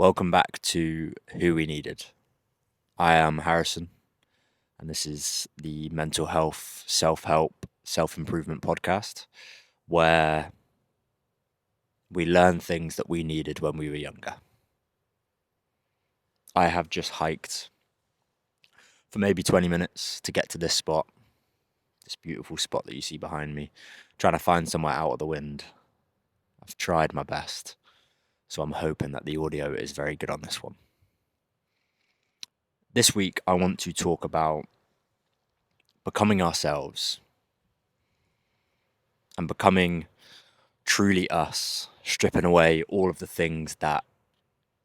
Welcome back to Who We Needed. I am Harrison, and this is the mental health, self-help, self-improvement podcast where we learn things that we needed when we were younger. I have just hiked for maybe 20 minutes to get to this spot, this beautiful spot that you see behind me, trying to find somewhere out of the wind. I've tried my best, so I'm hoping that the audio is very good on this one. This week, I want to talk about becoming ourselves and becoming truly us, stripping away all of the things that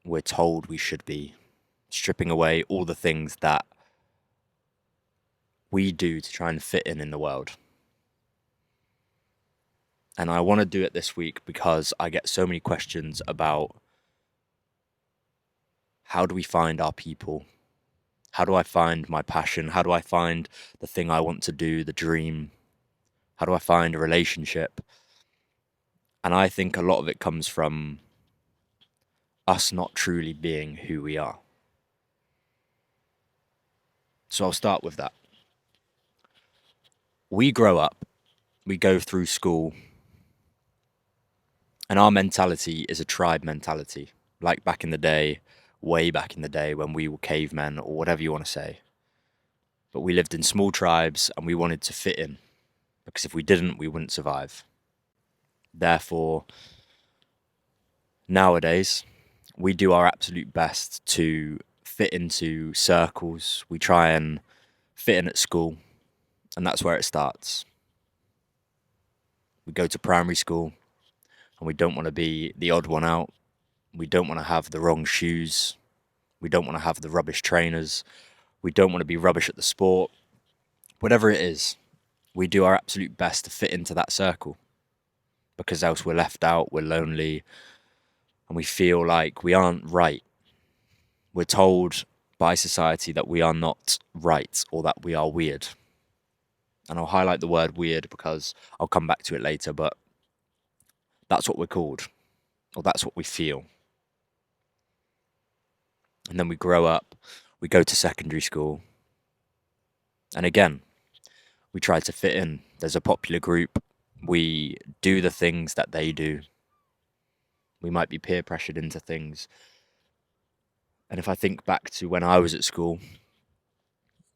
we're told we should be, stripping away all the things that we do to try and fit in the world. And I want to do it this week because I get so many questions about how do we find our people? How do I find my passion? How do I find the thing I want to do, the dream? How do I find a relationship? And I think a lot of it comes from us not truly being who we are. So I'll start with that. We grow up, we go through school, and our mentality is a tribe mentality, like back in the day, way back in the day when we were cavemen or whatever you want to say. But we lived in small tribes and we wanted to fit in, because if we didn't, we wouldn't survive. Therefore, nowadays, we do our absolute best to fit into circles. We try and fit in at school, and that's where it starts. We go to primary school, and we don't want to be the odd one out. We don't want to have the wrong shoes. We don't want to have the rubbish trainers. We don't want to be rubbish at the sport. Whatever it is, we do our absolute best to fit into that circle, because else we're left out, we're lonely, and we feel like we aren't right. We're told by society that we are not right or that we are weird. And I'll highlight the word weird because I'll come back to it later, but that's what we're called, or that's what we feel. And then we grow up, we go to secondary school, and again, we try to fit in. There's a popular group, we do the things that they do. We might be peer pressured into things. And if I think back to when I was at school,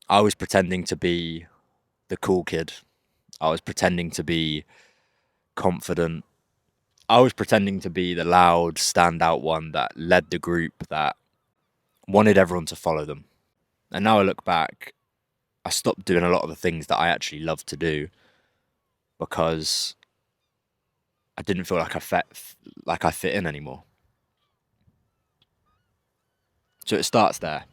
I was pretending to be the cool kid. I was pretending to be confident. I was pretending to be the loud, standout one that led the group, that wanted everyone to follow them. And now I look back, I stopped doing a lot of the things that I actually loved to do because I didn't feel like I fit in anymore. So it starts there.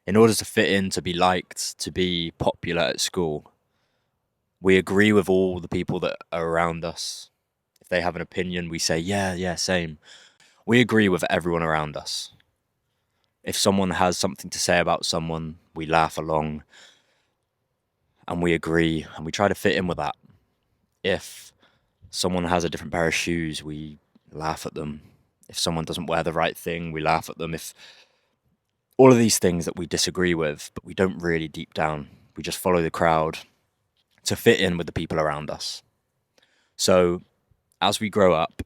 In order to fit in, to be liked, to be popular at school, we agree with all the people that are around us. If they have an opinion, we say, yeah, same. We agree with everyone around us. If someone has something to say about someone, we laugh along and we agree and we try to fit in with that. If someone has a different pair of shoes, we laugh at them. If someone doesn't wear the right thing, we laugh at them. If all of these things that we disagree with, but we don't really deep down, we just follow the crowd to fit in with the people around us. So as we grow up,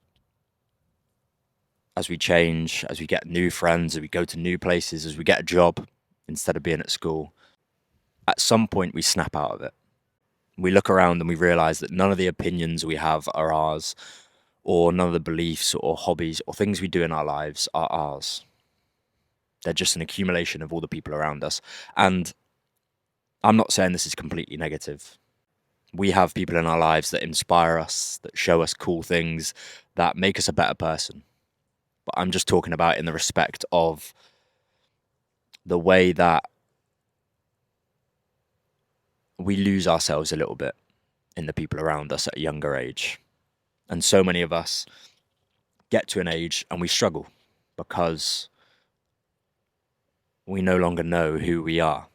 as we change, as we get new friends, as we go to new places, as we get a job instead of being at school, at some point we snap out of it. We look around and we realize that none of the opinions we have are ours, or none of the beliefs or hobbies or things we do in our lives are ours. They're just an accumulation of all the people around us. And I'm not saying this is completely negative. We have people in our lives that inspire us, that show us cool things, that make us a better person. But I'm just talking about in the respect of the way that we lose ourselves a little bit in the people around us at a younger age. And so many of us get to an age and we struggle because we no longer know who we are.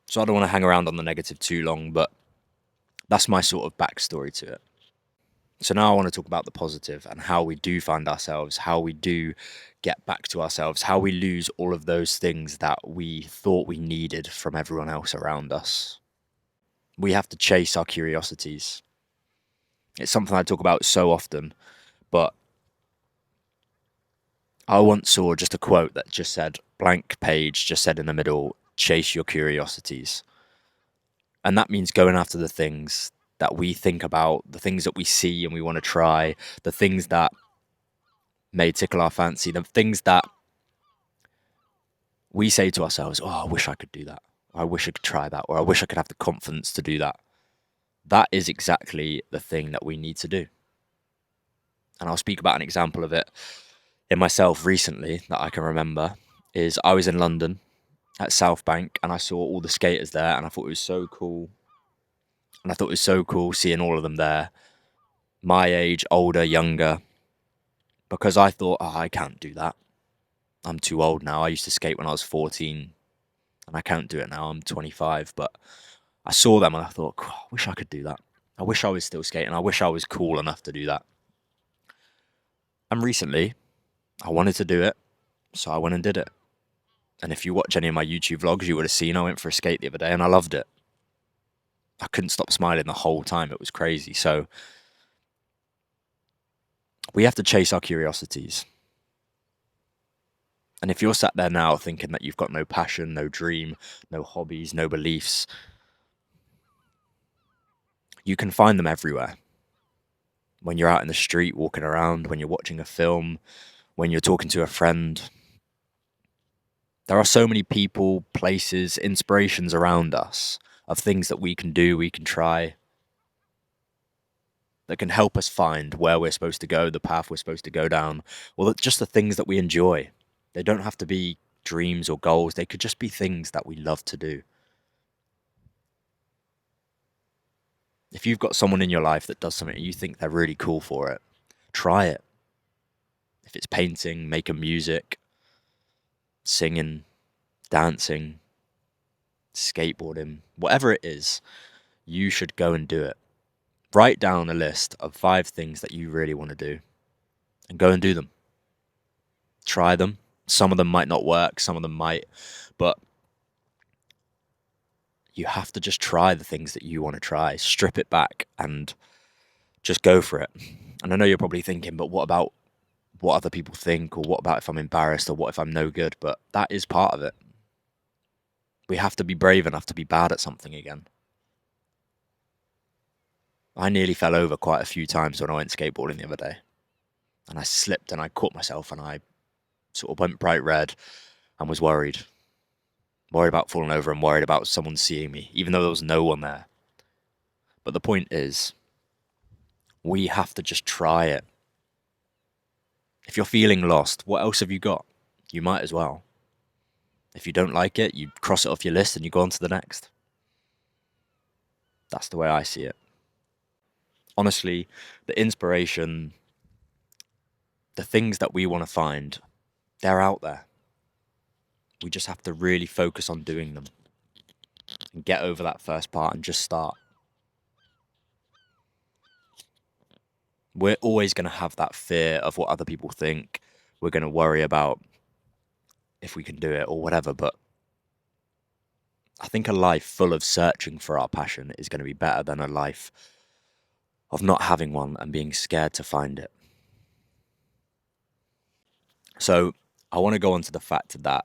So I don't want to hang around on the negative too long, but that's my sort of backstory to it. So now I want to talk about the positive and how we do find ourselves, how we do get back to ourselves, how we lose all of those things that we thought we needed from everyone else around us. We have to chase our curiosities. It's something I talk about so often, but I once saw just a quote that just said, blank page, just said in the middle, chase your curiosities. And that means going after the things that we think about, the things that we see and we want to try, the things that may tickle our fancy, the things that we say to ourselves, oh, I wish I could do that. Or I wish I could try that. Or I wish I could have the confidence to do that. That is exactly the thing that we need to do. And I'll speak about an example of it in myself recently that I can remember is I was in London at South Bank and I saw all the skaters there and I thought it was so cool. And I thought it was so cool seeing all of them there, my age, older, younger, because I thought, oh, I can't do that. I'm too old now. I used to skate when I was 14 and I can't do it now. I'm 25, but I saw them and I thought, I wish I could do that. I wish I was still skating. I wish I was cool enough to do that. And recently, I wanted to do it, so I went and did it. And if you watch any of my YouTube vlogs, you would have seen I went for a skate the other day and I loved it. I couldn't stop smiling the whole time. It was crazy. So we have to chase our curiosities. And if you're sat there now thinking that you've got no passion, no dream, no hobbies, no beliefs, you can find them everywhere. When you're out in the street walking around, when you're watching a film, when you're talking to a friend. There are so many people, places, inspirations around us of things that we can do, we can try, that can help us find where we're supposed to go, the path we're supposed to go down, or just the things that we enjoy. They don't have to be dreams or goals, they could just be things that we love to do. If you've got someone in your life that does something and you think they're really cool for it, try it. If it's painting, making music, singing, dancing, skateboarding, whatever it is, you should go and do it. Write down a list of 5 things that you really want to do and go and do them. Try them. Some of them might not work, some of them might, but you have to just try the things that you want to try. Strip it back and just go for it. And I know you're probably thinking, but what about what other people think? Or what about if I'm embarrassed? Or what if I'm no good? But that is part of it. We have to be brave enough to be bad at something again. I nearly fell over quite a few times when I went skateboarding the other day. And I slipped and I caught myself and I sort of went bright red and was worried. Worried about falling over and worried about someone seeing me, even though there was no one there. But the point is, we have to just try it. If you're feeling lost, what else have you got? You might as well. If you don't like it, you cross it off your list and you go on to the next. That's the way I see it. Honestly, the inspiration, the things that we want to find, they're out there. We just have to really focus on doing them and get over that first part and just start. We're always going to have that fear of what other people think. We're going to worry about if we can do it or whatever. But I think a life full of searching for our passion is going to be better than a life of not having one and being scared to find it. So I want to go on to the fact that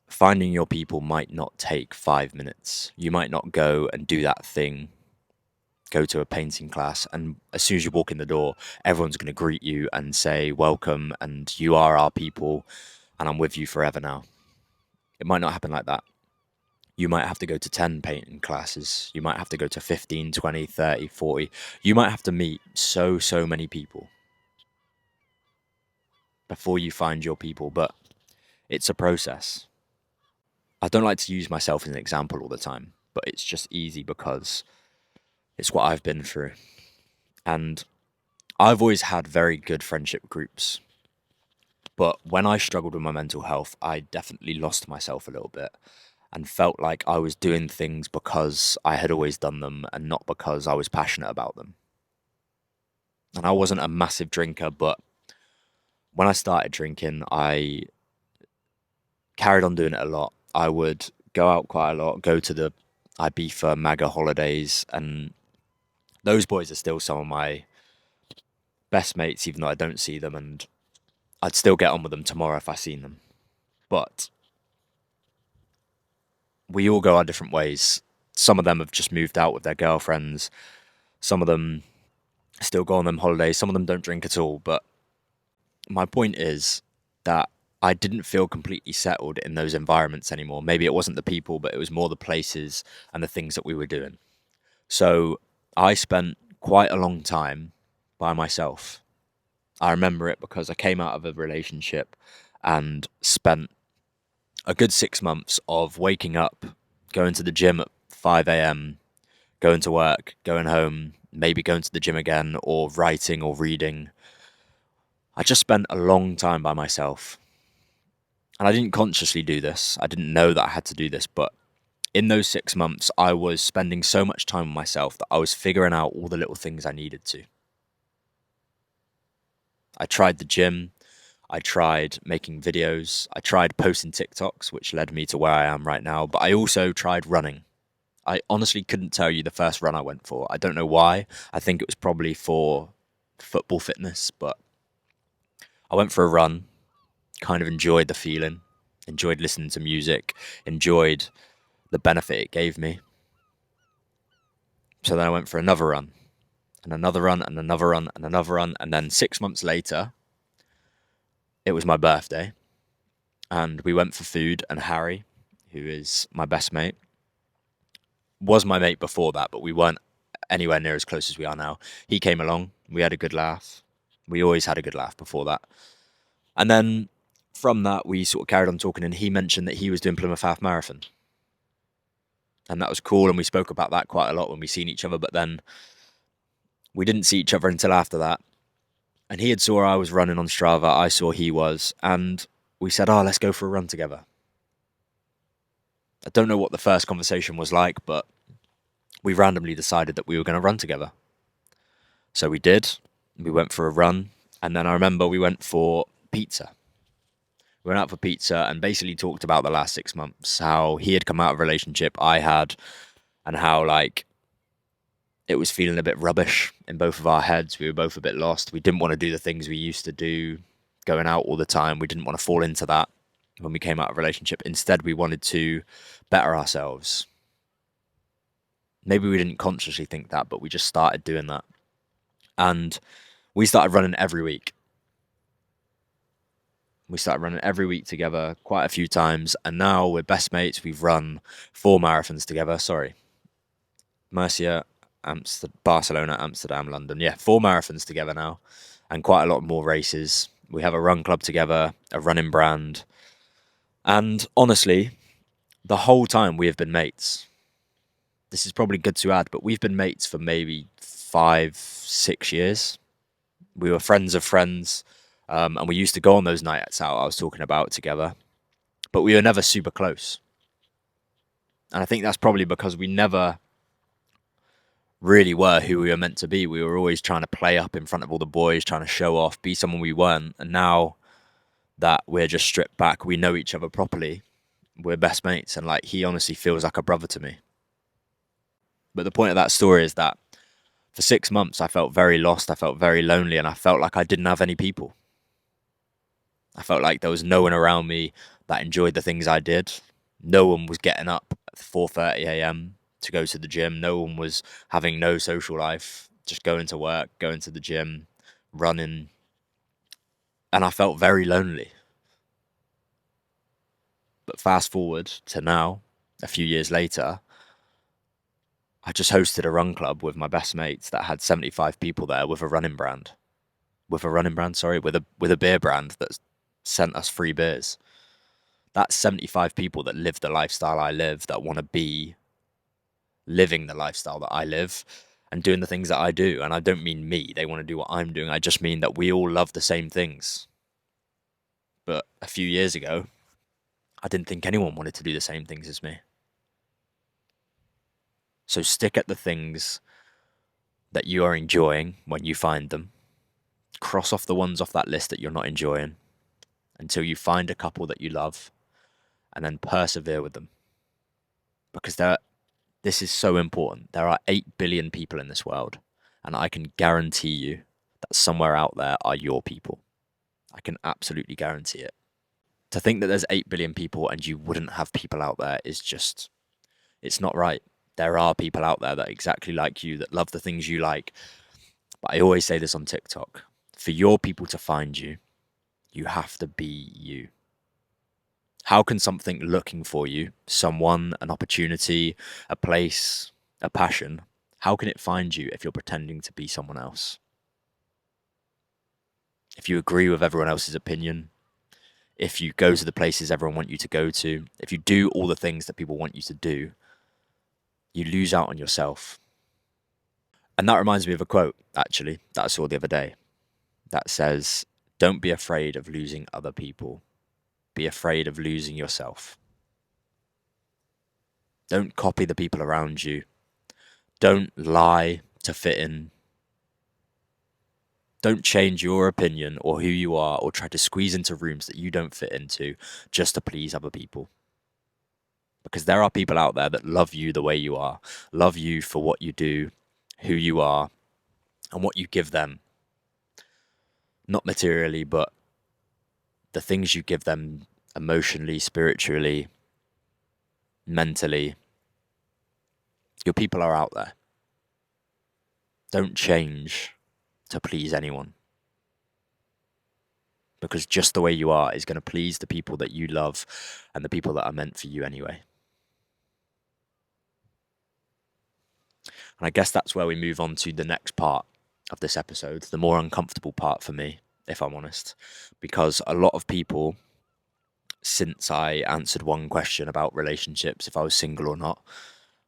finding your people might not take 5 minutes. You might not go and do that thing, go to a painting class, and as soon as you walk in the door, everyone's going to greet you and say, welcome, and you are our people, and I'm with you forever now. It might not happen like that. You might have to go to 10 painting classes. You might have to go to 15, 20, 30, 40. You might have to meet so many people before you find your people, but it's a process. I don't like to use myself as an example all the time, but it's just easy because it's what I've been through. And I've always had very good friendship groups. But when I struggled with my mental health, I definitely lost myself a little bit and felt like I was doing things because I had always done them and not because I was passionate about them. And I wasn't a massive drinker, but when I started drinking, I carried on doing it a lot. I would go out quite a lot, go to the Ibiza MAGA holidays, and those boys are still some of my best mates, even though I don't see them, and I'd still get on with them tomorrow if I seen them. But we all go our different ways. Some of them have just moved out with their girlfriends. Some of them still go on them holidays. Some of them don't drink at all. But my point is that I didn't feel completely settled in those environments anymore. Maybe it wasn't the people, but it was more the places and the things that we were doing. So I spent quite a long time by myself. I remember it because I came out of a relationship and spent a good 6 months of waking up, going to the gym at 5 a.m., going to work, going home, maybe going to the gym again, or writing or reading. I just spent a long time by myself. And I didn't consciously do this. I didn't know that I had to do this, but in those 6 months, I was spending so much time with myself that I was figuring out all the little things I needed to. I tried the gym. I tried making videos. I tried posting TikToks, which led me to where I am right now. But I also tried running. I honestly couldn't tell you the first run I went for. I don't know why. I think it was probably for football fitness, but I went for a run, kind of enjoyed the feeling, enjoyed listening to music, enjoyed the benefit it gave me. So then I went for another run, and another run, and another run, and another run. And then 6 months later, it was my birthday, and we went for food. And Harry, who is my best mate, was my mate before that, but we weren't anywhere near as close as we are now. He came along. We had a good laugh. We always had a good laugh before that. And then from that, we sort of carried on talking, and he mentioned that he was doing Plymouth Half Marathon. And that was cool, and we spoke about that quite a lot when we seen each other, but then we didn't see each other until after that. And he had saw I was running on Strava, I saw he was, and we said, oh, let's go for a run together. I don't know what the first conversation was like, but we randomly decided that we were going to run together. So we did. We went for a run, and then I remember we went for pizza. We went out for pizza and basically talked about the last 6 months, how he had come out of a relationship I had, and how like it was feeling a bit rubbish in both of our heads. We were both a bit lost. We didn't want to do the things we used to do, going out all the time. We didn't want to fall into that when we came out of a relationship. Instead, we wanted to better ourselves. Maybe we didn't consciously think that, but we just started doing that. And we started running every week. We started running every week together quite a few times. And now we're best mates. We've run 4 marathons together. Sorry. Murcia, Barcelona, Amsterdam, London. Yeah, 4 marathons together now, and quite a lot more races. We have a run club together, a running brand, and honestly, the whole time we have been mates. This is probably good to add, but we've been mates for maybe 5, 6 years. We were friends of friends, and we used to go on those nights out I was talking about together, but we were never super close. And I think that's probably because we never really were who we were meant to be. We were always trying to play up in front of all the boys, trying to show off, be someone we weren't. And now that we're just stripped back, we know each other properly, we're best mates. And like, he honestly feels like a brother to me. But the point of that story is that for 6 months, I felt very lost. I felt very lonely, and I felt like I didn't have any people. I felt like there was no one around me that enjoyed the things I did. No one was getting up at 4:30 a.m. to go to the gym. No one was having no social life, just going to work, going to the gym, running. And I felt very lonely. But fast forward to now, a few years later, I just hosted a run club with my best mates that had 75 people there with a running brand. With a beer brand that sent us free beers. That's 75 people that live the lifestyle I live, that want to be living the lifestyle that I live and doing the things that I do. And I don't mean me, they want to do what I'm doing. I just mean that we all love the same things. But a few years ago, I didn't think anyone wanted to do the same things as me. So stick at the things that you are enjoying when you find them. Cross off the ones off that list that you're not enjoying until you find a couple that you love, and then persevere with them. Because this is so important. There are 8 billion people in this world, and I can guarantee you that somewhere out there are your people. I can absolutely guarantee it. To think that there's 8 billion people and you wouldn't have people out there is just, it's not right. There are people out there that are exactly like you, that love the things you like. But I always say this on TikTok, for your people to find you, you have to be you. How can something looking for you, someone, an opportunity, a place, a passion, how can it find you if you're pretending to be someone else? If you agree with everyone else's opinion, if you go to the places everyone wants you to go to, if you do all the things that people want you to do, you lose out on yourself. And that reminds me of a quote, actually, that I saw the other day that says, "Don't be afraid of losing other people. Be afraid of losing yourself." Don't copy the people around you. Don't lie to fit in. Don't change your opinion or who you are or try to squeeze into rooms that you don't fit into just to please other people. Because there are people out there that love you the way you are, love you for what you do, who you are, and what you give them. Not materially, but the things you give them emotionally, spiritually, mentally. Your people are out there. Don't change to please anyone. Because just the way you are is going to please the people that you love and the people that are meant for you anyway. And I guess that's where we move on to the next part of this episode, the more uncomfortable part for me, if I'm honest. Because a lot of people, since I answered one question about relationships, if I was single or not,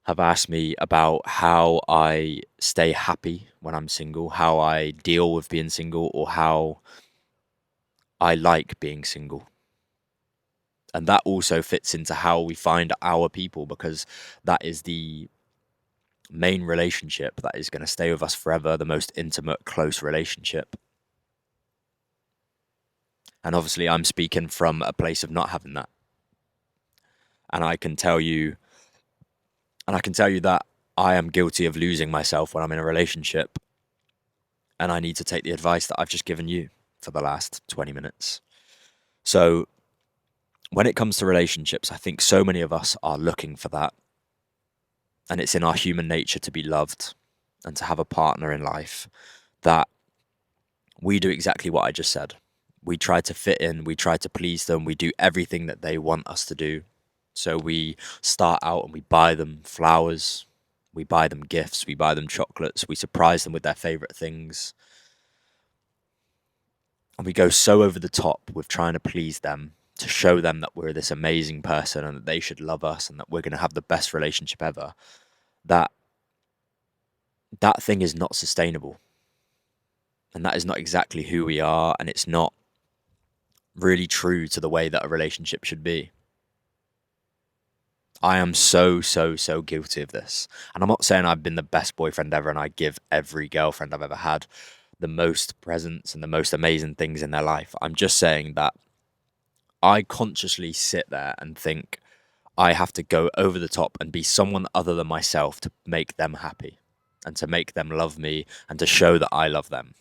have asked me about how I stay happy when I'm single, how I deal with being single, or how I like being single. And that also fits into how we find our people, because that is the main relationship that is going to stay with us forever, the most intimate, close relationship. And obviously, I'm speaking from a place of not having that. And I can tell you that I am guilty of losing myself when I'm in a relationship. And I need to take the advice that I've just given you for the last 20 minutes. So, when it comes to relationships, I think so many of us are looking for that. And it's in our human nature to be loved and to have a partner in life, that we do exactly what I just said. We try to fit in, we try to please them, we do everything that they want us to do. So we start out and we buy them flowers, we buy them gifts, we buy them chocolates, we surprise them with their favorite things. And we go so over the top with trying to please them, to show them that we're this amazing person and that they should love us and that we're going to have the best relationship ever, that thing is not sustainable. And that is not exactly who we are, and it's not really true to the way that a relationship should be. I am so guilty of this. And I'm not saying I've been the best boyfriend ever and I give every girlfriend I've ever had the most presents and the most amazing things in their life. I'm just saying that I consciously sit there and think I have to go over the top and be someone other than myself to make them happy and to make them love me and to show that I love them.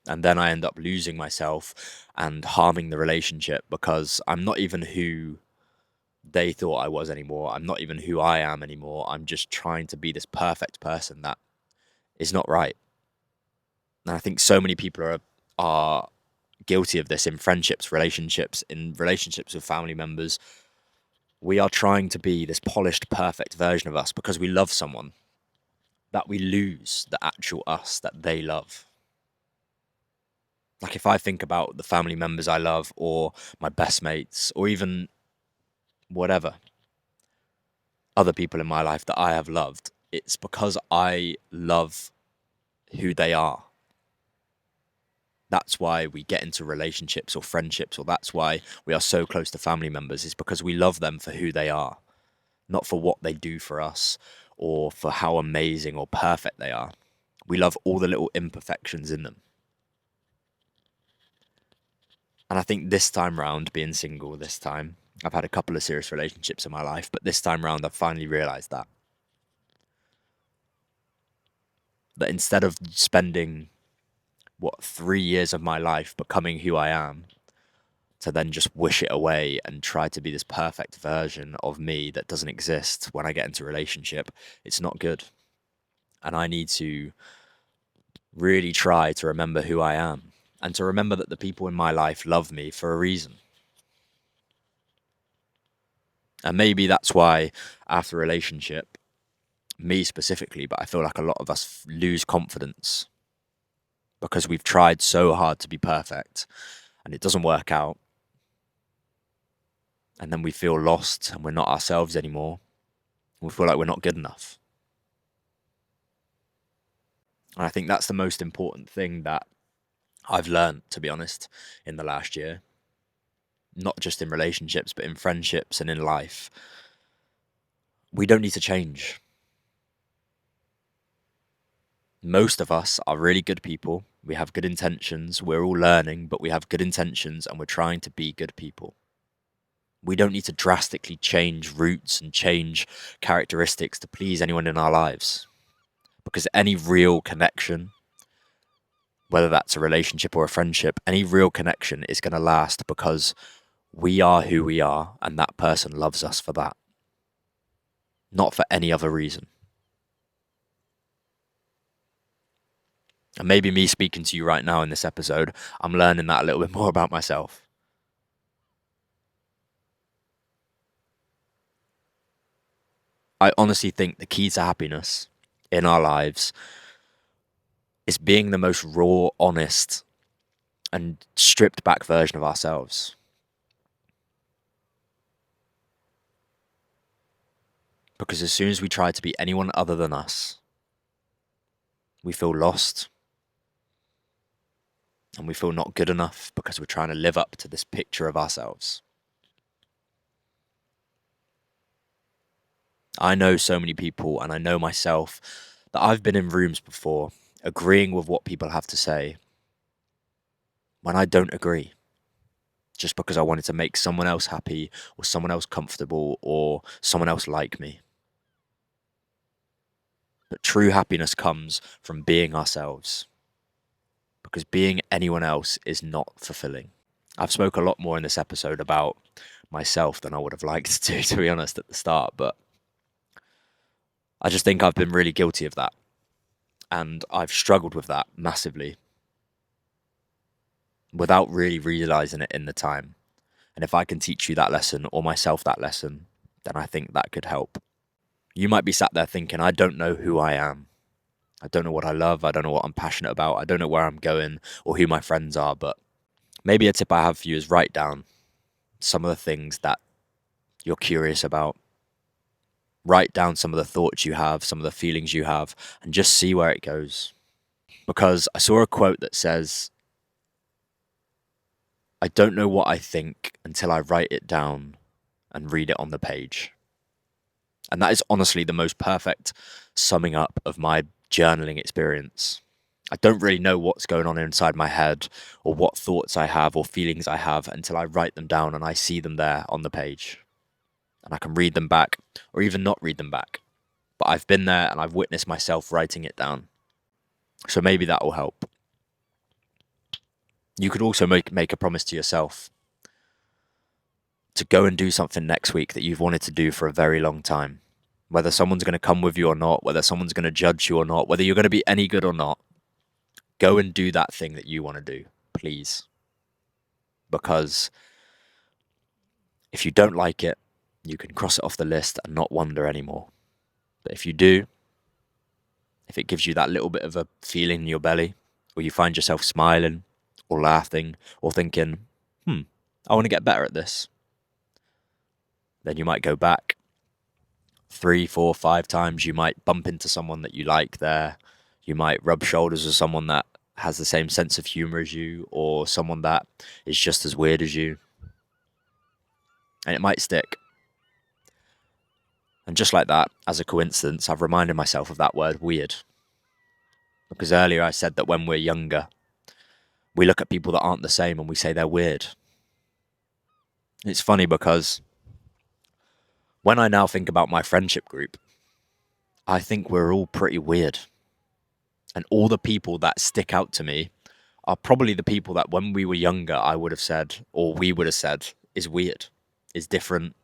And then I end up losing myself and harming the relationship because I'm not even who they thought I was anymore. I'm not even who I am anymore. I'm just trying to be this perfect person that is not right. And I think so many people are guilty of this in friendships, relationships, in relationships with family members. We are trying to be this polished, perfect version of us because we love someone, that we lose the actual us that they love. Like if I think about the family members I love or my best mates or even whatever other people in my life that I have loved, it's because I love who they are. That's why we get into relationships or friendships, or that's why we are so close to family members, is because we love them for who they are, not for what they do for us or for how amazing or perfect they are. We love all the little imperfections in them. And I think this time round, being single this time, I've had a couple of serious relationships in my life, but this time round, I've finally realised that instead of spending, 3 years of my life becoming who I am, to then just wish it away and try to be this perfect version of me that doesn't exist when I get into a relationship, it's not good. And I need to really try to remember who I am and to remember that the people in my life love me for a reason. And maybe that's why after a relationship, me specifically, but I feel like a lot of us lose confidence because we've tried so hard to be perfect and it doesn't work out. And then we feel lost and we're not ourselves anymore. We feel like we're not good enough. And I think that's the most important thing that I've learned, to be honest, in the last year. Not just in relationships, but in friendships and in life. We don't need to change. Most of us are really good people. We have good intentions. We're all learning, but we have good intentions and we're trying to be good people. We don't need to drastically change routes and change characteristics to please anyone in our lives. Because any real connection, whether that's a relationship or a friendship, any real connection is going to last because we are who we are and that person loves us for that. Not for any other reason. And maybe me speaking to you right now in this episode, I'm learning that a little bit more about myself. I honestly think the key to happiness in our lives is being the most raw, honest, and stripped back version of ourselves. Because as soon as we try to be anyone other than us, we feel lost and we feel not good enough because we're trying to live up to this picture of ourselves. I know so many people, and I know myself, that I've been in rooms before agreeing with what people have to say when I don't agree, just because I wanted to make someone else happy or someone else comfortable or someone else like me. But true happiness comes from being ourselves, because being anyone else is not fulfilling. I've spoke a lot more in this episode about myself than I would have liked to be honest, at the start, but I just think I've been really guilty of that. And I've struggled with that massively without really realizing it in the time. And if I can teach you that lesson or myself that lesson, then I think that could help. You might be sat there thinking, I don't know who I am. I don't know what I love. I don't know what I'm passionate about. I don't know where I'm going or who my friends are. But maybe a tip I have for you is write down some of the things that you're curious about. Write down some of the thoughts you have, some of the feelings you have, and just see where it goes. Because I saw a quote that says, I don't know what I think until I write it down and read it on the page. And that is honestly the most perfect summing up of my journaling experience. I don't really know what's going on inside my head or what thoughts I have or feelings I have until I write them down and I see them there on the page. And I can read them back or even not read them back. But I've been there and I've witnessed myself writing it down. So maybe that will help. You could also make a promise to yourself to go and do something next week that you've wanted to do for a very long time. Whether someone's going to come with you or not, whether someone's going to judge you or not, whether you're going to be any good or not, go and do that thing that you want to do, please. Because if you don't like it, you can cross it off the list and not wonder anymore. But if you do, if it gives you that little bit of a feeling in your belly, or you find yourself smiling or laughing or thinking, I want to get better at this, then you might go back 3, 4, 5 times. You might bump into someone that you like there. You might rub shoulders with someone that has the same sense of humor as you, or someone that is just as weird as you. And it might stick. And just like that, as a coincidence, I've reminded myself of that word weird. Because earlier I said that when we're younger, we look at people that aren't the same and we say they're weird. It's funny because when I now think about my friendship group, I think we're all pretty weird. And all the people that stick out to me are probably the people that when we were younger, I would have said, or we would have said, is weird, is different,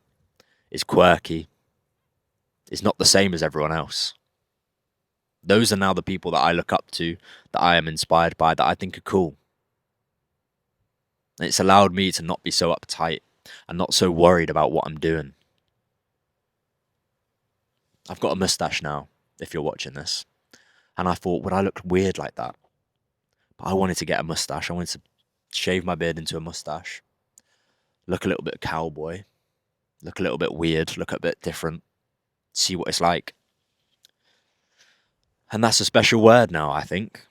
is quirky, is not the same as everyone else. Those are now the people that I look up to, that I am inspired by, that I think are cool. And it's allowed me to not be so uptight and not so worried about what I'm doing. I've got a mustache now, if you're watching this. And I thought, would I look weird like that? But I wanted to get a mustache. I wanted to shave my beard into a mustache. Look a little bit cowboy. Look a little bit weird. Look a bit different. See what it's like. And that's a special word now, I think.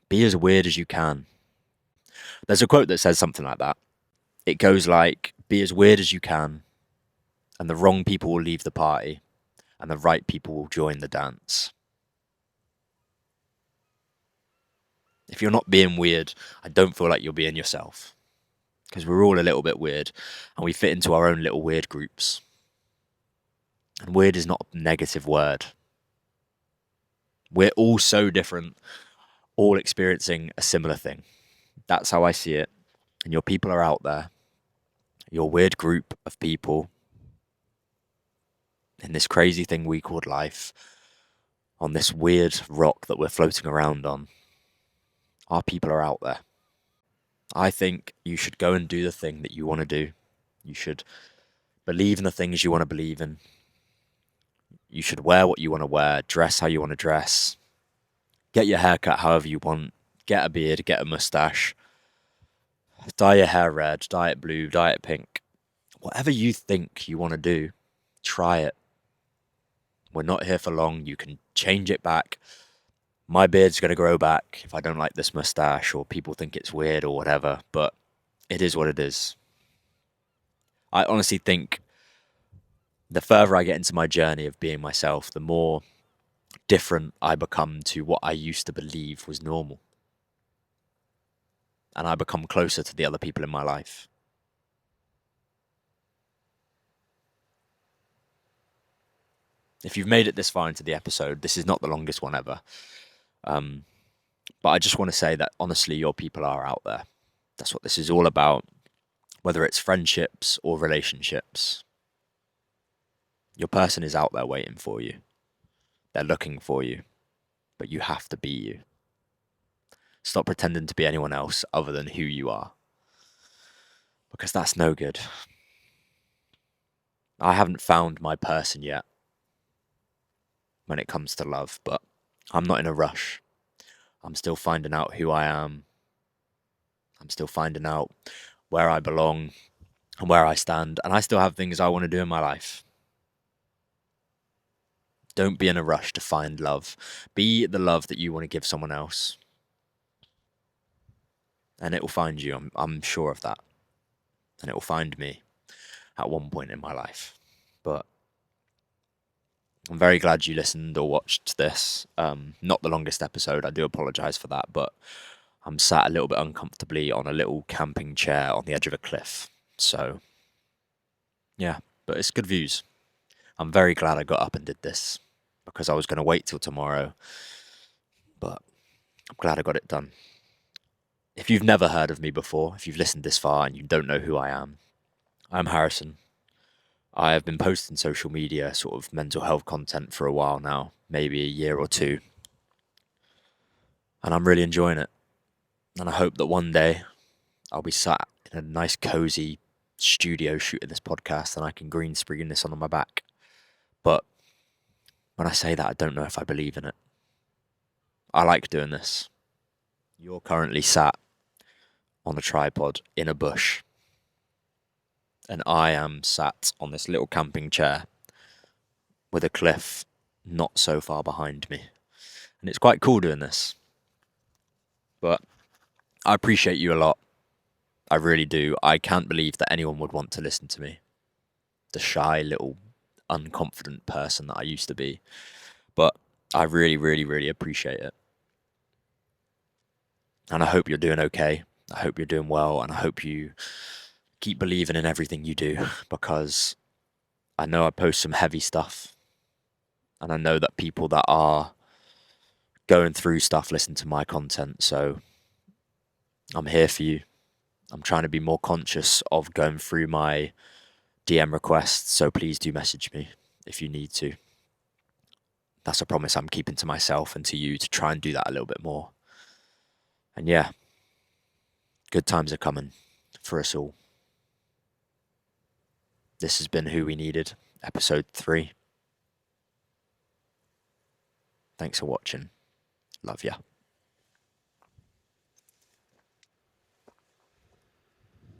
Be as weird as you can. There's a quote that says something like that. It goes like, be as weird as you can, and the wrong people will leave the party, and the right people will join the dance. If you're not being weird, I don't feel like you're being yourself. Because we're all a little bit weird, and we fit into our own little weird groups. And weird is not a negative word. We're all so different, all experiencing a similar thing. That's how I see it. And your people are out there. Your weird group of people in this crazy thing we called life, on this weird rock that we're floating around on. Our people are out there. I think you should go and do the thing that you want to do. You should believe in the things you want to believe in. You should wear what you want to wear, dress how you want to dress, get your hair cut however you want, get a beard, get a mustache, dye your hair red, dye it blue, dye it pink. Whatever you think you want to do, try it. We're not here for long. You can change it back. My beard's going to grow back if I don't like this mustache or people think it's weird or whatever, but it is what it is. I honestly think the further I get into my journey of being myself, the more different I become to what I used to believe was normal. And I become closer to the other people in my life. If you've made it this far into the episode, this is not the longest one ever. But I just want to say that honestly, your people are out there. That's what this is all about. Whether it's friendships or relationships, your person is out there waiting for you. They're looking for you, but you have to be you. Stop pretending to be anyone else other than who you are, because that's no good. I haven't found my person yet when it comes to love, but I'm not in a rush. I'm still finding out who I am. I'm still finding out where I belong and where I stand, and I still have things I want to do in my life. Don't be in a rush to find love. Be the love that you want to give someone else. And it will find you, I'm sure of that. And it will find me at one point in my life. But I'm very glad you listened or watched this. Not the longest episode, I do apologise for that, but I'm sat a little bit uncomfortably on a little camping chair on the edge of a cliff. So, yeah, but it's good views. I'm very glad I got up and did this because I was going to wait till tomorrow, but I'm glad I got it done. If you've never heard of me before, if you've listened this far and you don't know who I am, I'm Harrison. I have been posting social media, sort of mental health content for a while now, maybe a year or two. And I'm really enjoying it. And I hope that one day I'll be sat in a nice, cozy studio shooting this podcast and I can green screen this on my back. But when I say that, I don't know if I believe in it. I like doing this. You're currently sat on a tripod in a bush. And I am sat on this little camping chair with a cliff not so far behind me. And it's quite cool doing this. But I appreciate you a lot. I really do. I can't believe that anyone would want to listen to me. The shy little unconfident person that I used to be. But I really, really, really appreciate it. And I hope you're doing okay. I hope you're doing well. And I hope you keep believing in everything you do because I know I post some heavy stuff. And I know that people that are going through stuff listen to my content. So I'm here for you. I'm trying to be more conscious of going through my DM requests. So please do message me if you need to. That's a promise I'm keeping to myself and to you to try and do that a little bit more. And yeah, good times are coming for us all. This has been Who We Needed, episode 3. Thanks for watching. Love ya.